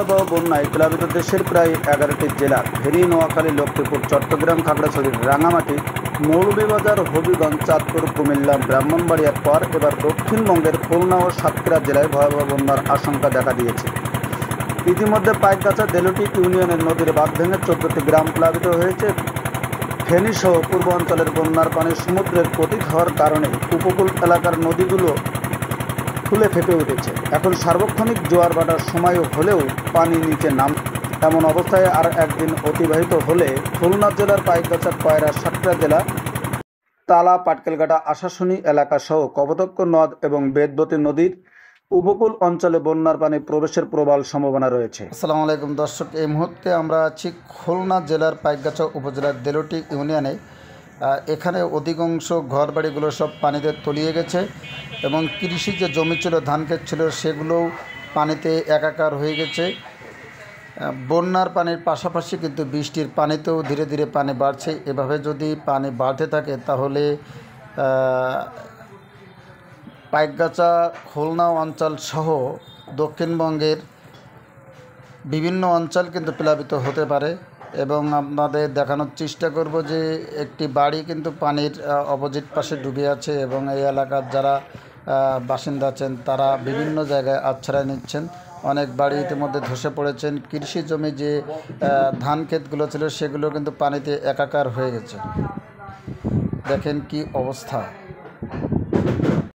ভয়াবহ বন্যায় প্লাবিত দেশের প্রায় 11টি জেলা ফেনী, নোয়াখালী, লক্ষ্মীপুর, চট্টগ্রাম, খাগড়াছড়ি, রাঙামাটি, মৌলভীবাজার, হবিগঞ্জ, চাঁদপুর, কুমিল্লা, ব্রাহ্মণবাড়িয়ার পর এবার দক্ষিণবঙ্গের খুলনা ও সাতক্ষীরা জেলায় ভয়াবহ বন্যার আশঙ্কা দেখা দিয়েছে। ইতিমধ্যে পাইকগাছা, দেলুটি ইউনিয়নের নদীর বাঁধ ভেঙে 14টি গ্রাম প্লাবিত হয়েছে। ফেনীসহ পূর্ব অঞ্চলের বন্যার পানি সমুদ্রের পতিত হওয়ার কারণে উপকূল এলাকার নদীগুলো ফুলে ফেপে উঠেছে। এখন সার্বক্ষণিক জোয়ার ভাটার সময় হলেও পানি নিচে নাম। এমন অবস্থায় আর একদিন অতিবাহিত হলে খুলনা জেলার পাইকগাছা, কয়রা, সাতক্ষীরা জেলা তালা, পাটকেলঘাটা, আশাশুনি এলাকাসহ কপোতাক্ষ নদ এবং বেদবতী নদীর উপকূল অঞ্চলে বন্যার পানি প্রবেশের প্রবল সম্ভাবনা রয়েছে। আসসালামু আলাইকুম দর্শক, এই মুহূর্তে আমরা আছি খুলনা জেলার পাইকগাছা উপজেলার দেলুটি ইউনিয়নে। এখানে অধিকাংশ ঘরবাড়িগুলো সব পানিতে তলিয়ে গেছে এবং কৃষি যে জমি ছিল, ধান ক্ষেত ছিল, সেগুলোও পানিতে একাকার হয়ে গেছে। বন্যার পানির পাশাপাশি কিন্তু বৃষ্টির পানিতেও ধীরে ধীরে পানি বাড়ছে। এভাবে যদি পানি বাড়তে থাকে তাহলে পাইকগাছা, খুলনা অঞ্চল সহ দক্ষিণবঙ্গের বিভিন্ন অঞ্চল কিন্তু প্লাবিত হতে পারে। এবং আপনাদের দেখানোর চেষ্টা করব যে একটি বাড়ি কিন্তু পানির অপোজিট পাশে ডুবে আছে এবং এই এলাকার যারা বাসিন্দা আছেন তারা বিভিন্ন জায়গায় আশ্রয় নিচ্ছেন। অনেক বাড়ি ইতিমধ্যে ধসে পড়েছেন। কৃষি জমি যে ধান ক্ষেতগুলো ছিল সেগুলো কিন্তু পানিতে একাকার হয়ে গেছে। দেখেন কি অবস্থা।